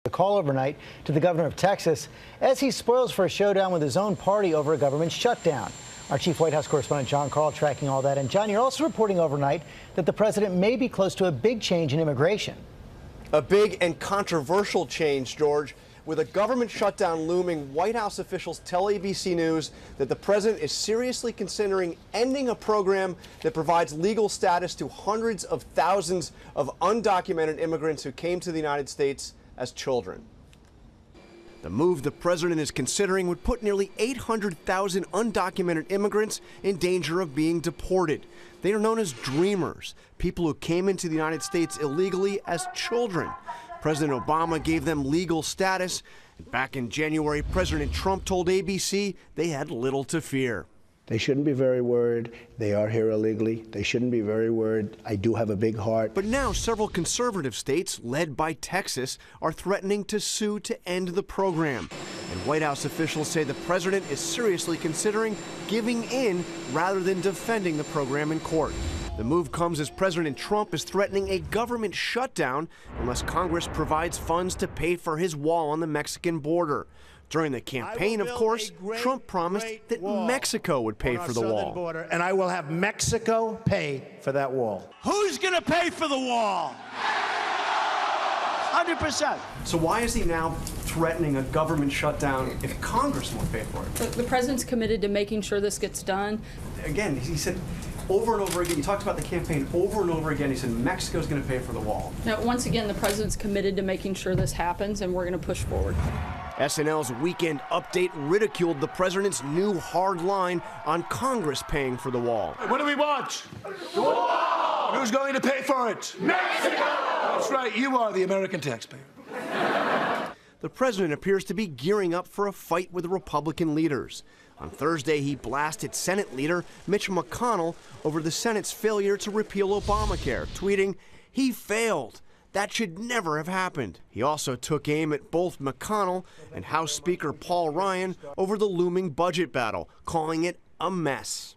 A call overnight to the governor of Texas as he spoils for a showdown with his own party over a government shutdown. Our chief White House correspondent John Karl tracking all that. And John, you're also reporting overnight that the president may be close to a big change in immigration. A big and controversial change, George. With a government shutdown looming, White House officials tell ABC News that the president is seriously considering ending a program that provides legal status to hundreds of thousands of undocumented immigrants who came to the United States as children. The move the president is considering would put nearly 800,000 undocumented immigrants in danger of being deported. They are known as dreamers, people who came into the United States illegally as children. President Obama gave them legal status, and back in January, President Trump told ABC they had little to fear. They shouldn't be very worried. They are here illegally. They shouldn't be very worried. I do have a big heart. But now several conservative states, led by Texas, are threatening to sue to end the program. And White House officials say the president is seriously considering giving in rather than defending the program in court. The move comes as President Trump is threatening a government shutdown unless Congress provides funds to pay for his wall on the Mexican border. During the campaign, of course, Trump promised that Mexico would pay for the wall. Border, and I will have Mexico pay for that wall. Who's going to pay for the wall? 100%. So why is he now threatening a government shutdown if Congress won't pay for it? The president's committed to making sure this gets done. Again, he said over and over again, he talked about the campaign over and over again, he said Mexico's going to pay for the wall. Now, once again, the president's committed to making sure this happens, and we're going to push forward. SNL's Weekend Update ridiculed the president's new hard line on Congress paying for the wall. What do we want? The wall! Who's going to pay for it? Mexico! That's right, you are the American taxpayer. The president appears to be gearing up for a fight with Republican leaders. On Thursday, he blasted Senate leader Mitch McConnell over the Senate's failure to repeal Obamacare, tweeting, "He failed. That should never have happened." He also took aim at both McConnell and House Speaker Paul Ryan over the looming budget battle, calling it a mess.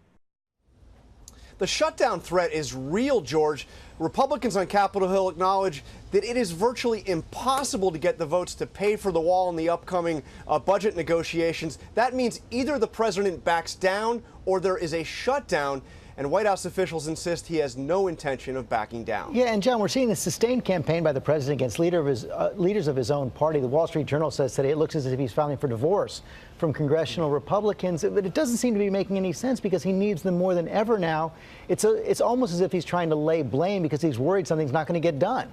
The shutdown threat is real, George. Republicans on Capitol Hill acknowledge that it is virtually impossible to get the votes to pay for the wall in the upcoming budget negotiations. That means either the president backs down or there is a shutdown. And White House officials insist he has no intention of backing down. Yeah, and John, we're seeing a sustained campaign by the president against leaders of his own party. The Wall Street Journal says today it looks as if he's filing for divorce from congressional Republicans, but it doesn't seem to be making any sense because he needs them more than ever now. It's almost as if he's trying to lay blame because he's worried something's not going to get done.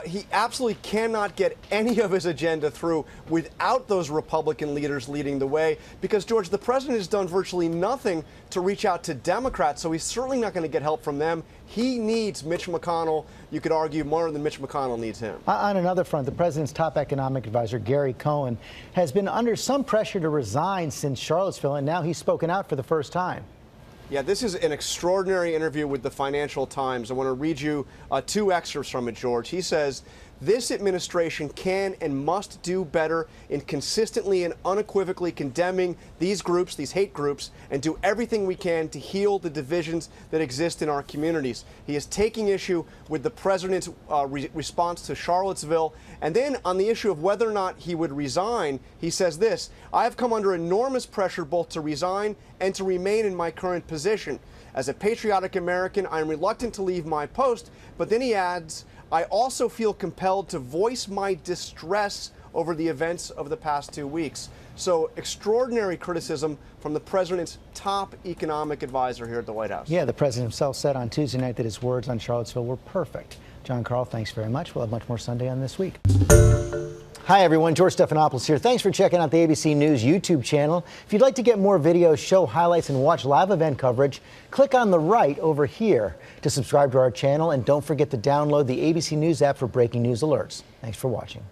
He absolutely cannot get any of his agenda through without those Republican leaders leading the way because, George, the president has done virtually nothing to reach out to Democrats, so he's certainly not going to get help from them. He needs Mitch McConnell, you could argue, more than Mitch McConnell needs him. On another front, the president's top economic advisor, Gary Cohn, has been under some pressure to resign since Charlottesville, and now he's spoken out for the first time. Yeah, this is an extraordinary interview with the Financial Times. I want to read you two excerpts from it, George. He says, "This administration can and must do better in consistently and unequivocally condemning these groups, these hate groups, and do everything we can to heal the divisions that exist in our communities." He is taking issue with the president's response to Charlottesville. And then on the issue of whether or not he would resign, he says this, "I have come under enormous pressure both to resign and to remain in my current position. As a patriotic American, I am reluctant to leave my post." But then he adds, "I also feel compelled to voice my distress over the events of the past 2 weeks." So extraordinary criticism from the president's top economic advisor here at the White House. Yeah, the president himself said on Tuesday night that his words on Charlottesville were perfect. John Karl, thanks very much. We'll have much more Sunday on This Week. Hi, everyone. George Stephanopoulos here. Thanks for checking out the ABC News YouTube channel. If you'd like to get more videos, show highlights, and watch live event coverage, click on the right over here to subscribe to our channel. And don't forget to download the ABC News app for breaking news alerts. Thanks for watching.